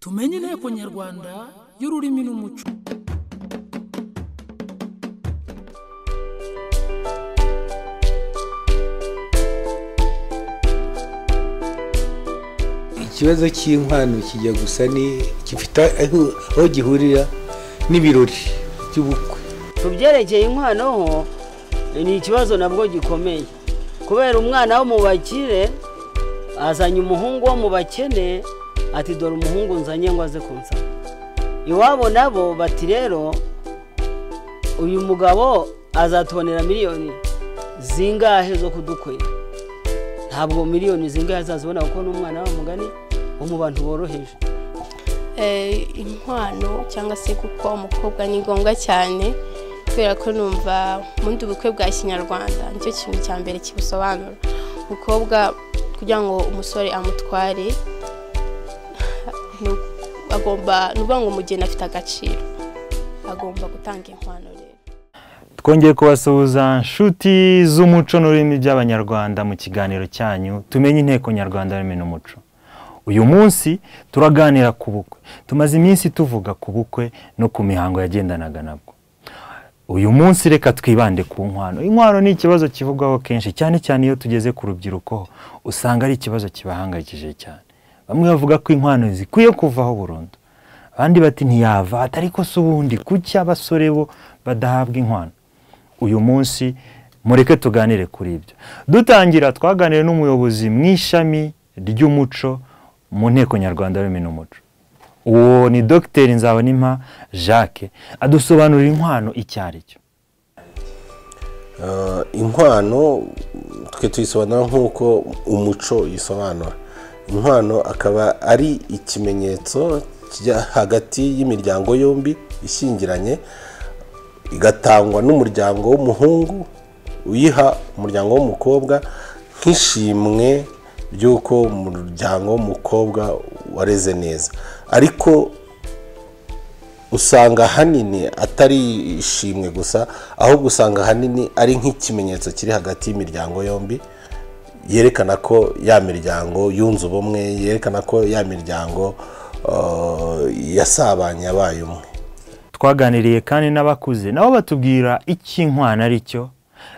tumenye inteko nyarwanda y'ururimi n'umuco. Ikibazo cy'inkwano kijya gusa ni gifite aho gihurira n'ibirori by'ubukwe. Tubyerekeye inkwano ho ni ikibazo nabwo gikomeye kubera umwana wo mu bakire azanye umuhungu wo mu bakene ati dore umuhungu nzanye ngo aze kunsaba. Iwabo nabo bati rero uyu mugabo azatubonera miliyoni zingahe zo kudukwera. Ntabwo miliyoni zingahe azazibona kuko n'umwana wa mugani wo mu bantu boroheje. Inkwano cyangwa se kuko umukobwa ni ngombwa cyane kubera ko numva mundi ubukwe bwa Kinyarwanda nicyo kintu cya mbere kibusobanura. Umukobwa kugira ngo umusore amutware agomba nuvuga ngo umugeni afite agaciro, agomba gutanga inkwano rero. Twongeye kubasuhuza nshuti z'umuco n'ururimi by'Abanyarwanda mu kiganiro cyanyu tumenye inteko nyarwanda y'ururimi n'umuco. Uyu munsi turaganira ku bukwe. Tumaze iminsi tuvuga ku bukwe no ku mihango yagendanaga nabwo. Uyu munsi reka twibande ku nkwano. Inkwano ni ikibazo kivugwaho kenshi cyane cyane iyo tugeze ku rubyiruko usanga ari ikibazo kibahangayikije cyane. Bamwe bavuga ko inkwano zikwiye kuvaho burundu. Abandi bati ntiyava ariko se ubundi kuki abasore bo badahabwa inkwano. Uyu munsi mureke tuganire kuri ibyo. Dutangira twaganire n'umuyobozi mw'ishami ry'umuco mu nteko nyarwanda y'ururimi n'umuco. Uwo ni Dr. Nzabonimpa Jacques adusobanurira inkwano icyari cyo. Inkwano twe tuyisobanura nk'uko umuco yisobanura. Inkwano akaba ari ikimenyetso kijya hagati y'imiryango yombi ishyingiranye, igatangwa n'umuryango w'umuhungu uyiha umuryango w'umukobwa nk'ishimwe by'uko umuryango w'umukobwa wareze neza. Ariko usanga hanini atari ishimwe gusa, aho gusanga hanini ari nk'ikimenyetso kiri hagati y'imiryango yombi, yerekana ko ya miryango yunze ubumwe, yerekana ko ya miryango yasabanye yabaye umwe. Twaganiriye kandi n'abakuze nabo batubwira iki inkwano ari cyo,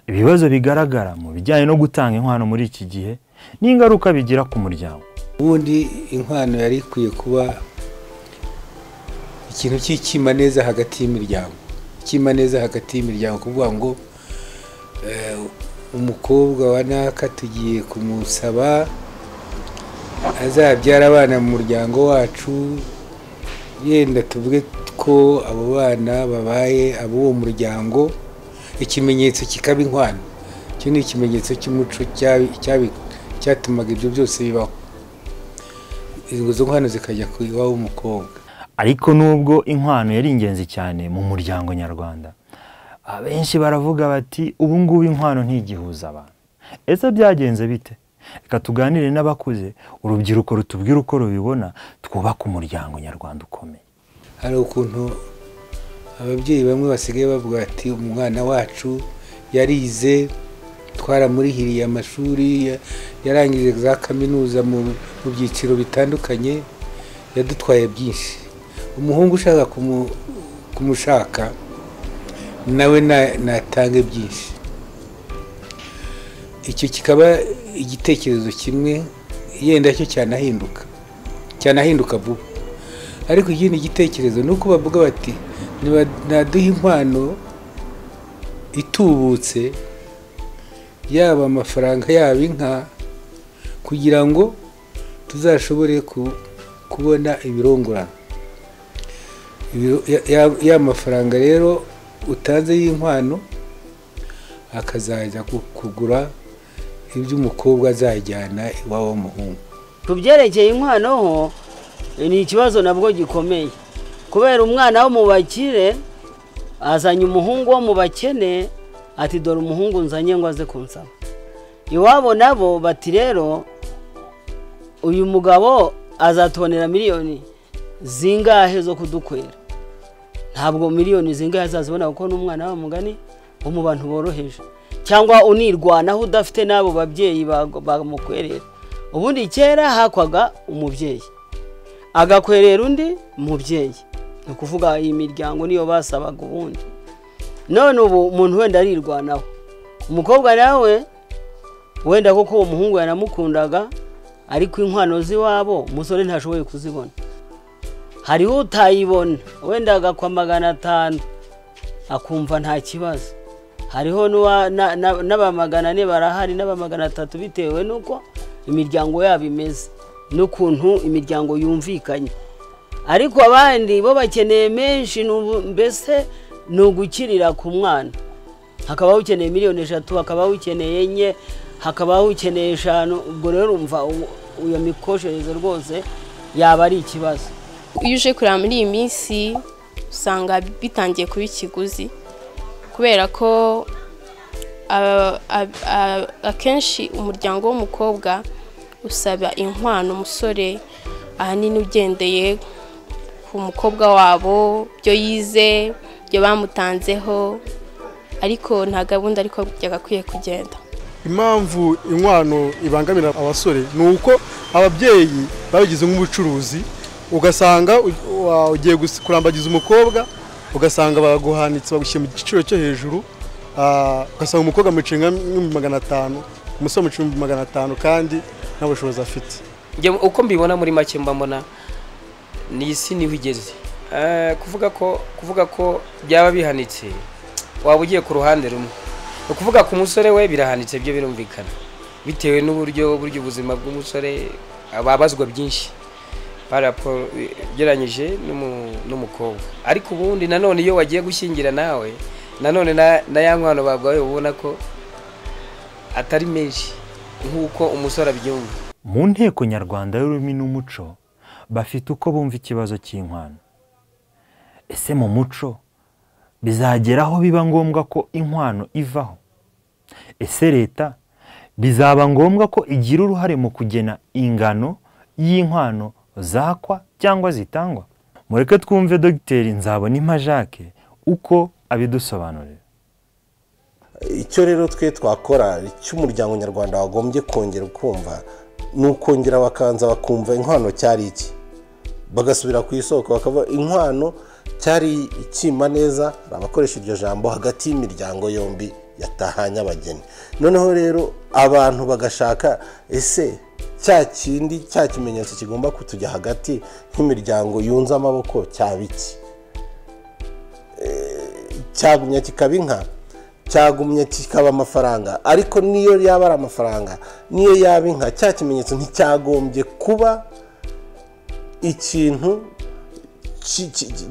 ibibazo bigaragara mu bijyanye no gutanga inkwano muri iki gihe n'ingaruka bigira ku muryango. Ubundi inkwano yari ikwiye kuba ikintu cy'ikima neza hagati y'imiryango. Ikima neza hagati y'imiryango kuvuga ngo umukobwa wa naka tugiye kumusaba azabyara abana mu muryango wacu, yenda tuvuge ko abo bana babaye abo muryango, ikimenyetso kikaba inkwano. Cyo ni ikimenyetso cy'umuco cyatumaga ibyo byose bibaho. Izo nkwano zikajya ku iwabo w'umukobwa. Ariko nubwo inkwano yari ingenzi cyane mu muryango nyarwanda, abenshi baravuga bati ubu ngubu inkwano ntigihuza abantu. Ese byagenze bite? Reka tuganire n'abakuze, urubyiruko rutubwira uko rubibona, twubaka umuryango nyarwanda ukomeye. Hari ukuntu ababyeyi bamwe basigaye bavuga ati umwana wacu yarize, twaramurihiriye amashuri, yarangije za kaminuza mu byiciro bitandukanye, yadutwaye byinshi. Umuhungu ushaka kumushaka nawe natange byinshi. Icyo kikaba igitekerezo kimwe, yenda cyo cyanahinduka vuba. Ariko ikindi gitekerezo nuko bavuga bati naduha inkwano itubutse, yaba amafaranga yaba inka, kugira ngo tuzashobore kubona ibirongorano. Ya mafaranga rero utanze y'inkwano akazajya kugura ibyo umukobwa azajyana iwabo w'umuhungu. Tubyerekeye inkwano ho ni ikibazo nabwo gikomeye kubera umwana wo mu bakire azanye umuhungu wo mu bakene ati dore umuhungu nzanye ngo aze kunsaba. Iwabo nabo bati rero uyu mugabo azatubonera miliyoni zingahe zo kudukwera. Ntabwo miliyoni zingahe azazibona kuko n'umwana wa mugani wo mu bantu boroheje, cyangwa unirwanaho udafite nabo babyeyi bamukwerera. Ubundi kera hakwaga umubyeyi agakwerera undi mubyeyi. Ni ukuvuga iyi miryango niyo basabaga ubundi. None ubu umuntu wenda arirwanaho, umukobwa nawe wenda koko uwo muhungu yanamukundaga, ariko inkwano z'iwabo umusore ntashoboye kuzibona. Hariho utayibona wenda agakwa 500 akumva nta kibazo. Hariho n'aba400 barahari n'aba300 bitewe nuko imiryango yabo imeze n'ukuntu imiryango yumvikanye. Ariko abandi bo bakeneye menshi, mbese nugukirira ku mwana. Hakabaho ukeneye 3,000,000, hakabaho ukeneye 4, hakabaho ukeneye 5. Ubwo rero umva uyo mikoshereze rwose yaba ari ikibazo. Iyo uje kureba muri iyi minsi usanga bitangiye kuba ikiguzi, kubera ko akenshi umuryango w'umukobwa usaba inkwano umusore ahanini ugendeye ku mukobwa wabo, byo yize, byo bamutanzeho, ariko nta gahunda ariko byagakwiye kugenda. Impamvu inkwano ibangamira abasore ni uko ababyeyi babigize nk'ubucuruzi, ugasanga ugiye kurambagiza umukobwa, ugasanga baguhanitse bagushyira mu giciro cyo hejuru, ugasanga umukobwa mucinga 500, umusore mucinga 500 kandi nta bushobozi afite. Uko mbibona muri make mbona ni isi niho igeze. Kuvuga ko byaba bihanitse waba ugiye ku ruhande rumwe. Ukuvuga ku musore we birahanitse, byo birumvikana bitewe n'uburyo ubuzima bw'umusore ababazwa byinshi parapo geranyije n'umukobwa. Ariko ubundi nanone iyo wagiye gushyingira nawe nanone na ya nkwano babwawe ubona ko atari menshi nk'uko umusore abyumva. Mu nteko nyarwanda y'ururimi n'umuco bafite uko bumva ikibazo cy'inkwano. Ese mu muco bizageraho biba ngombwa ko inkwano ivaho? Ese leta bizaba ngombwa ko igira uruhare mu kugena ingano y'inkwano zakwa cyangwa zitangwa? Mureke twumve Dr. Nzabonimpa Jacques uko abidusobanurira. Icyo rero twe twakora cy'umuryango nyarwanda wagombye kongera kumva nukongera bakanza bakumva inkwano cyari iki, bagasubira ku isoko bakava inkwano cyari ikima neza, abakoresha iryo jambo hagati y'imiryango yombi yatahanya abageni. Noneho rero abantu bagashaka ese cya kindi cya kimenyetso kigomba kutujya hagati nk'imiryango yunze amaboko cyabiki, cyagumya kikaba inka, cyagumya kikaba amafaranga. Ariko niyo yaba ari amafaranga, niyo yaba inka, cya kimenyetso nticyagombye kuba ikintu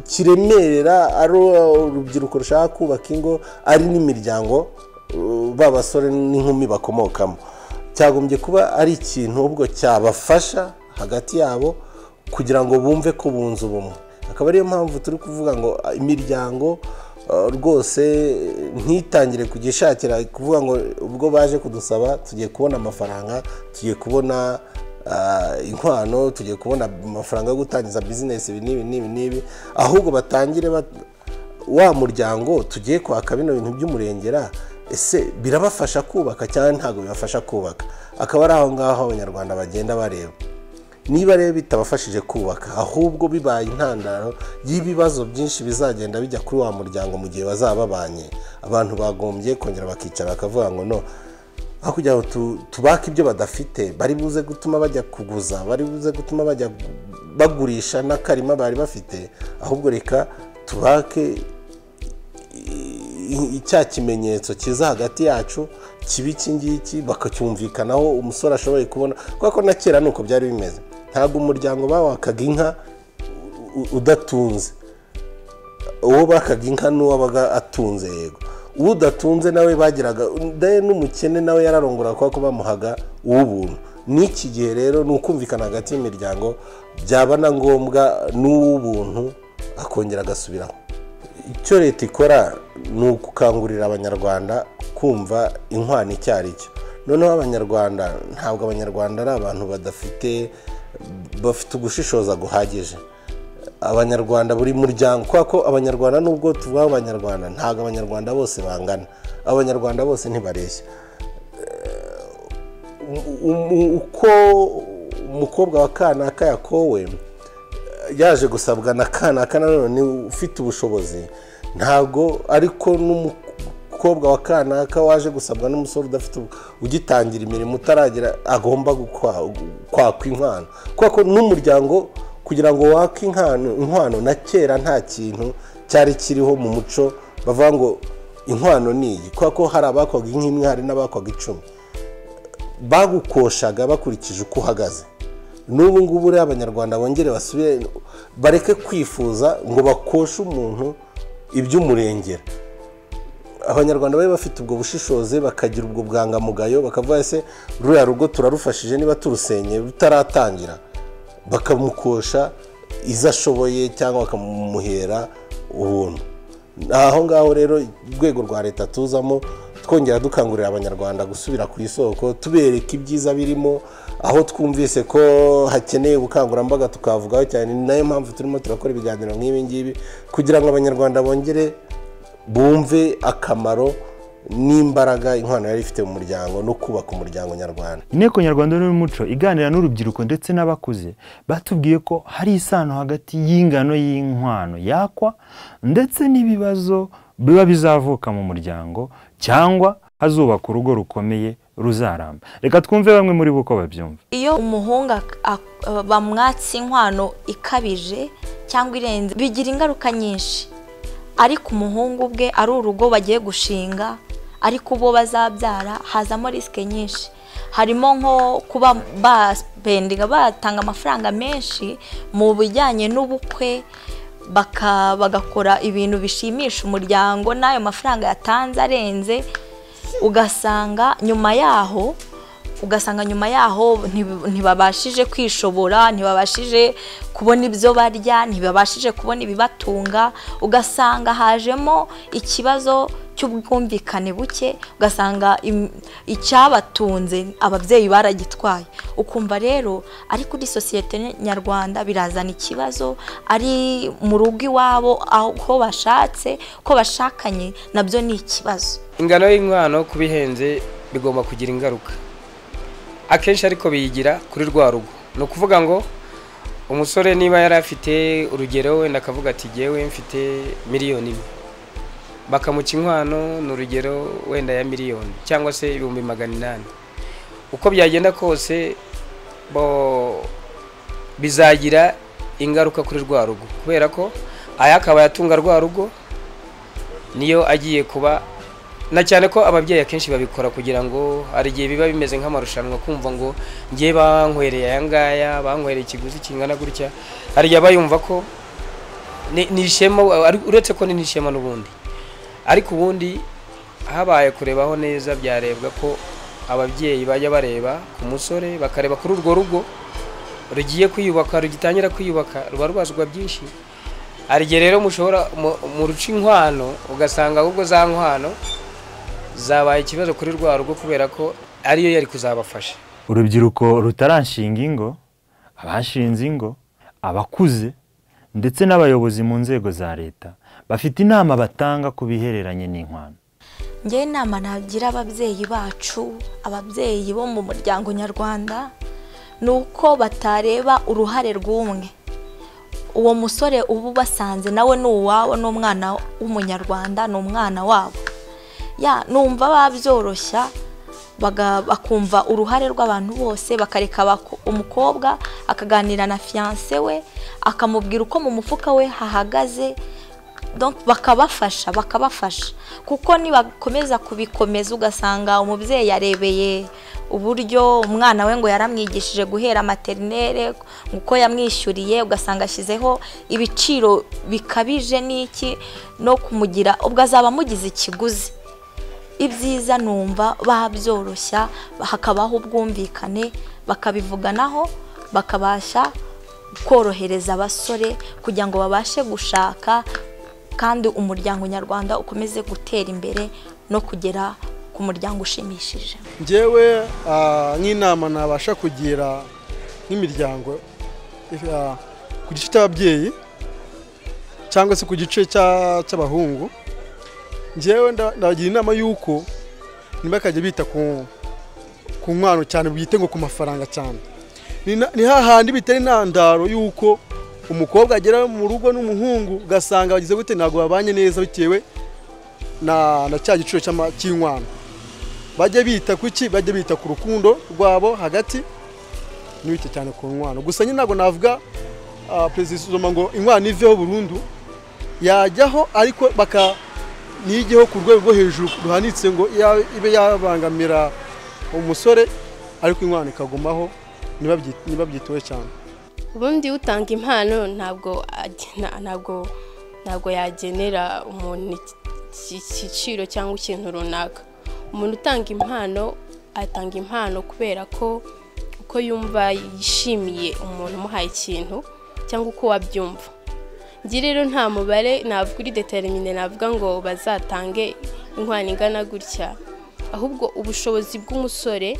kiremerera ari urubyiruko rushaka kubaka ingo, ari n'imiryango b'abasore n'inkumi bakomokamo. Cyagombye kuba ari ikintu ubwo cyabafasha hagati yabo kugira ngo bumve ko bunze ubumwe. Akaba ariyo mpamvu turi kuvuga ngo imiryango rwose ntitangire kugishakira kuvuga ngo ubwo baje kudusaba tugiye kubona amafaranga, tugiye kubona inkwano, tugiye kubona amafaranga yo gutangiza business nibi, ahubwo batangire wa muryango tugiye kwaka bino bintu by'umurengera. Ese birabafasha kubaka cyangwa ntago bibafasha kubaka? Akaba ari aho ngaho abanyarwanda bagenda bareba. Niba rero bitabafashije kubaka, ahubwo bibaye intandaro y'ibibazo byinshi bizagenda bijya kuri wa muryango mu gihe bazababanye, abantu bagombye kongera bakicara bakavuga ngo no, aho kugira ngo tubake ibyo badafite, bari buze gutuma bajya kuguza, bari buze gutuma bajya bagurisha n'akarima bari bafite, ahubwo reka tubake icya kimenyetso kiza hagati yacu kibi kingiki, bakacyumvikanaho umusore ashoboye kubona. Kuko na kera nuko byari bimeze, ntabwo umuryango bawakaga inka udatunze, uwo bakaga inka n'uwabaga atunze. Yego, udatunze nawe bagiraga ndaye n'umukene nawe yararongora kuko bamuhaga uw'ubuntu. N'iki gihe rero nukumvikana hagati y'imiryango, byaba na ngombwa n'uw'ubuntu akongera agasubiraho. Icyo leta ikora ni ukukangurira abanyarwanda kumva inkwano icyari cyo. Noneho abanyarwanda, ntabwo abanyarwanda ari abantu bafite ugushishoza guhagije. Abanyarwanda buri muryango, kuko abanyarwanda nubwo tuvuga abanyarwanda, ntabwo abanyarwanda bose bangana, abanyarwanda bose ntibareshya. Uko umukobwa wa kanaka yakowe yaje gusabwa na kanaka nanone ufite ubushobozi, ntabwo ariko n'umukobwa wa kanaka waje gusabwa n'umusore udafite ugitangira imirimo utaragira agomba kwakwa inkwano. Kuko n'umuryango kugira ngo wake inkwano na kera nta kintu cyari kiriho mu muco bavuga ngo inkwano ni iyi, kuko hari abakwaga nk'imwe hari n'abakwaga 10 bagukoshaga bakurikije uko uhagaze. N'ubu ngubu rero abanyarwanda bongere basubire bareke kwifuza ngo bakoshe umuntu iby'umurengera. Abanyarwanda bari bafite ubwo bushishoze bakagira ubwo bwangamugayo bakavuga ese ruriya rugo turarufashije niba turusenye rutaratangira, bakamukosha izo ashoboye cyangwa bakamuhera ubuntu. Aho ngaho rero urwego rwa leta tuzamo twongera dukangurira abanyarwanda gusubira ku isoko, tubereka ibyiza birimo, aho twumvise ko hakeneye ubukangurambaga tukavugaho cyane. Ni nayo mpamvu turimo turakora ibiganiro nk'ibi ngibi kugira ngo abanyarwanda bongere bumve akamaro n'imbaraga inkwano yari ifite mu muryango no kubaka umuryango nyarwanda. Inteko Nyarwanda n'umuco iganira n'urubyiruko ndetse n'abakuze batubwiye ko hari isano hagati y'ingano y'inkwano yakwa ndetse n'ibibazo biba bizavuka mu muryango cyangwa hazubaka urugo rukomeye ruzaramba. Reka twumve bamwe muri bo ko babyumva. Iyo umuhungu bamwatse inkwano ikabije cyangwa irenze bigira ingaruka nyinshi, ariko umuhungu bwe ari urugo bagiye gushinga, ariko bo bazabyara hazamo risike nyinshi. Harimo nko kuba batanga amafaranga menshi mu bijyanye n'ubukwe, bagakora ibintu bishimisha umuryango, n'ayo mafaranga yatanze arenze, ugasanga nyuma yaho ntibabashije kwishobora, ntibabashije kubona ibyo barya, ntibabashije kubona ibibatunga, ugasanga hajemo ikibazo cy'ubwumvikane buke, ugasanga icyabatunze ababyeyi baragitwaye. Ukumva rero ari kuri sosiyete nyarwanda birazana ikibazo, ari mu rugo iwabo aho bashatse ko bashakanye nabyo ni ikibazo. Ingano y'inkwano kubihenze bigomba kugira ingaruka akenshi, ariko biyigira kuri rwa rugo. Ni ukuvuga ngo umusore niba yari afite urugero wenda akavuga ati jyewe mfite miliyoni, bakamuca inkwano n'urugero wenda ya miliyoni cyangwa se 800,000, uko byagenda kose bizagira ingaruka kuri rwa rugo, kubera ko aya akaba yatunga rwa rugo niyo agiye kuba, na cyane ko ababyeyi akenshi babikora kugira ngo hari igihe biba bimeze nk'amarushanwa, kumva ngo ngiye bankwereye aya ngaya, bankwereye ikiguzi kingana gutya, hari igihe bayumva ko ni ishema, uretse ko ni ishema n'ubundi. Ariko ubundi habaye kurebaho neza byarebwa ko ababyeyi bajya bareba ku musore, bakareba kuri urwo rugo rugiye kwiyubaka, rugitangira kwiyubaka, ruba rubazwa byinshi. Hari igihe rero mushobora mu ruca inkwano ugasanga ahubwo za nkwano zabaye ikibazo kuri rwa rugo kubera ko ariyo yari kuzabafasha. Urubyiruko rutaranshinga ingo, abashinze ingo, abakuze ndetse n'abayobozi mu nzego za leta bafite inama batanga ku bihereranye n'inkwano. Nge inama nagira ababyeyi bacu, ababyeyi bo mu muryango nyarwanda, nuko batareba uruhare rw'umwe. Uwo musore ubu basanze nawe n'uwabo, n'umwana w'umunyarwanda, n'umwana wabo. Numva babyoroshya bakumva uruhare rw'abantu bose, bakareka umukobwa akaganira na fiancé we, akamubwira uko mu mufuka we hahagaze, donc bakabafasha kuko nibakomeza kubikomeza ugasanga umubyeyi yarebeye uburyo umwana we ngo yaramwigishije guhera maternelle, uko yamwishyuriye, ugasanga ashyizeho ibiciro bikabije n'iki no kumugira, ubwo azaba amugize ikiguzi. Ibyiza numva babyoroshya, hakabaho ubwumvikane, bakabivuganaho, bakabasha korohereza abasore kugira ngo babashe gushaka, kandi umuryango nyarwanda ukomeze gutera imbere no kugera ku muryango ushimishije. Njyewe nk'inama nabasha kugira nk'imiryango ku gice cy'ababyeyi cyangwa se ku gice cy'abahungu, njyewe ndabagira inama y'uko ntibakajya bita ku nkwano cyane, bwite ngo ku mafaranga cyane. Ni hahandi bitari intandaro y'uko umukobwa agera mu rugo n'umuhungu ugasanga bagize gute ntabwo babanye neza bitewe na cya giciro cy'inkwano. Bajye bita kuki, bajye bita ku rukundo rwabo hagati n'ibite cyane ku nkwano. Gusa nyine ntabwo navuga perezida ngo inkwano iveho burundu, yajyaho ariko nigeho ku rwego rwo hejuru ruhanitse ngo ibe yabangamira umusore, ariko inkwano ikagumaho niba byitowe cyane. Ubundi utanga impano ntabwo yagenera umuntu igiciro cyangwa ikintu runaka. Umuntu utanga impano atanga impano kubera ko uko yumva yishimiye umuntu umuhaye ikintu cyangwa uko wabyumva. Ngi rero nta mubare navuga uri determine navuga ngo bazatange inkwano ingana gutya, ahubwo ubushobozi bw'umusore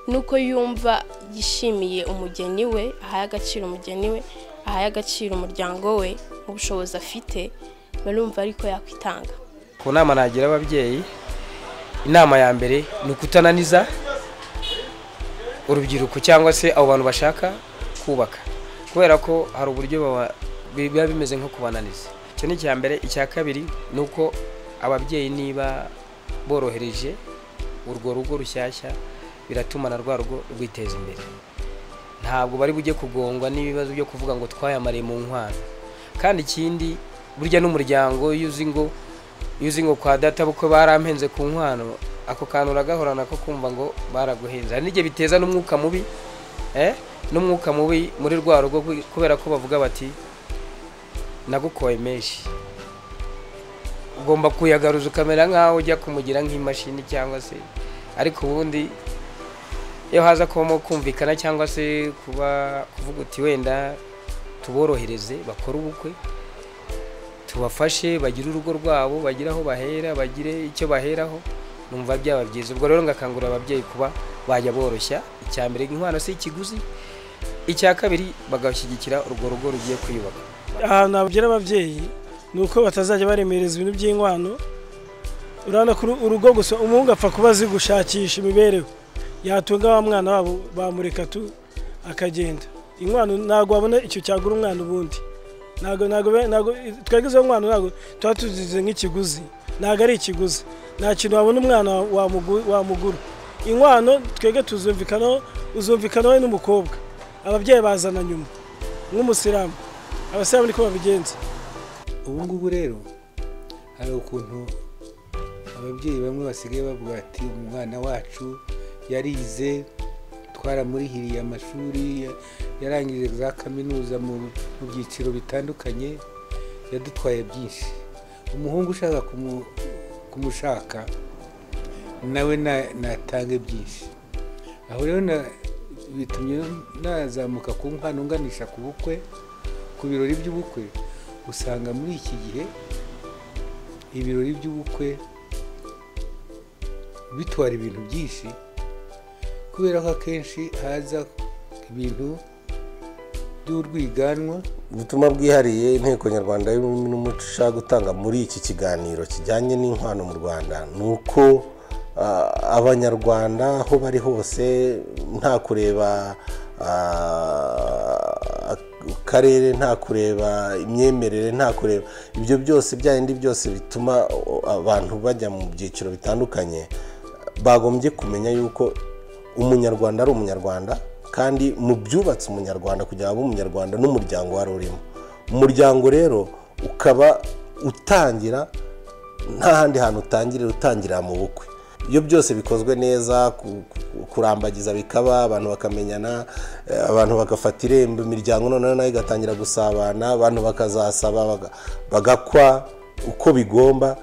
nuko yumva yishimiye umugeni we, ahaye agaciro umugeni we, ahaye agaciro umuryango we, ubushobozi afite barumva ariko yakwitanga. Ku nama nagira ababyeyi, inama ya mbere ni ukutananiza urubyiruko cyangwa se abo bantu bashaka kubaka, kubera ko hari uburyo biba bimeze nko kubananiza. Icyo ni icya mbere. Icya kabiri ni uko ababyeyi niba borohereje urwo rugo rushyashya, biratuma na rwa rugo rwiteza imbere. Ntabwo bari bujye kugongwa n'ibibazo byo kuvuga ngo twayamariye mu nkwano. Kandi ikindi, burya n'umuryango yuzi ngo kwa data buko barampenze ku nkwano, ako kantu uragahorana ko kumva ngo baraguhenze. Hari n'igihe biteza n'umwuka mubi n'umwuka mubi muri rwa rugo, kubera ko bavuga bati nagukoye menshi, ugomba kuyagaruza ukamera nkaho ujya kumugira nk'imashini cyangwa se. Ariko ubundi iyo haza kubamo kumvikana cyangwa se kuvuga uti wenda tuborohereze bakora ubukwe, tubafashe bagire urugo rwabo, bagire aho bahera, bagire icyo baheraho, numva byaba byiza. Ubwo rero ngakangurira ababyeyi kuba bajya boroshya. Icya mbere, inkwano si ikiguzi. Icya kabiri, bagashyigikira urwo rugo rugiye kwiyubaka. Ahantu ababwira ababyeyi ni uko batazajya baremereza ibintu by'inkwano. Urabona ko urugo gusa umuhungu apfa kuba azi gushakisha imibereho, yatunga wa mwana wabo bamureka akagenda. Inkwano ntabwo wabona icyo cyagura umwana ubundi. Ntabwo twageze umwana, ntabwo tuba tuzize nk'ikiguzi. Ntabwo ari ikiguzi, nta kintu wabona umwana wamugura. Inkwano twege uzumvikana we n'umukobwa, ababyeyi bazana nyuma nk'umusilamu. Abasilamu niko babigenza. Ubu ngubu rero hari ukuntu ababyeyi bamwe basigaye bavuga ati umwana wacu yarize, twaramurihiriye amashuri, yarangije za kaminuza mu byiciro bitandukanye, yadutwaye byinshi. Umuhungu ushaka kumushaka nawe natange byinshi. Aho rero bitumye nazamuka ku nkwano nganisha ku bukwe, ku birori by'ubukwe. Usanga muri iki gihe ibirori by'ubukwe bitwara ibintu byinshi, kubera ko akenshi haza ibintu by'urwiganwa. Ubutumwa bwihariye Inteko Nyarwanda y'Ururimi n'Umuco ishaka gutanga muri iki kiganiro kijyanye n'inkwano mu Rwanda ni uko abanyarwanda aho bari hose, nta kureba akarere, nta kureba imyemerere, nta kureba ibyo byose, byandi byose bituma abantu bajya mu byiciro bitandukanye, bagombye kumenya yuko umunyarwanda ari umunyarwanda, kandi mu byubatse umunyarwanda kugira ngo abe umunyarwanda n'umuryango wari urimo. Umuryango rero ukaba utangira nta handi hantu utangirira mu bukwe. Iyo byose bikozwe neza, kurambagiza bikaba, abantu bakamenyana, abantu bagafata irembo, imiryango noneho nayo igatangira gusabana, abantu bakazasaba bagakwa uko bigomba,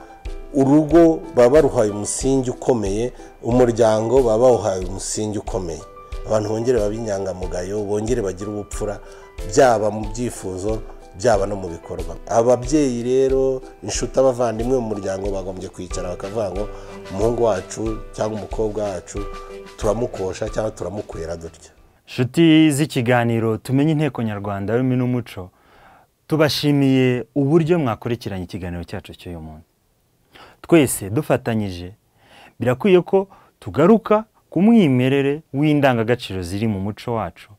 urugo baba baruhaye umusingi ukomeye, umuryango baba bawuhaye umusingi ukomeye. Abantu bongere babe inyangamugayo, bongere bagire ubupfura, byaba mu byifuzo byaba no mu bikorwa. Ababyeyi rero, inshuti, abavandimwe mu muryango bagombye kwicara bakavuga ngo umuhungu wacu cyangwa umukobwa wacu turamukosha cyangwa turamukwera dutya. Inshuti z'ikiganiro Tumenye Inteko Nyarwanda y'Ururimi n'Umuco, tubashimiye uburyo mwakurikiranye ikiganiro cyacu cy'uyu munsi. Twese dufatanyije birakwiye ko tugaruka ku mwimerere w'indangagaciro ziri mu muco wacu,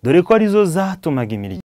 dore ko arizo zatumaga imiryango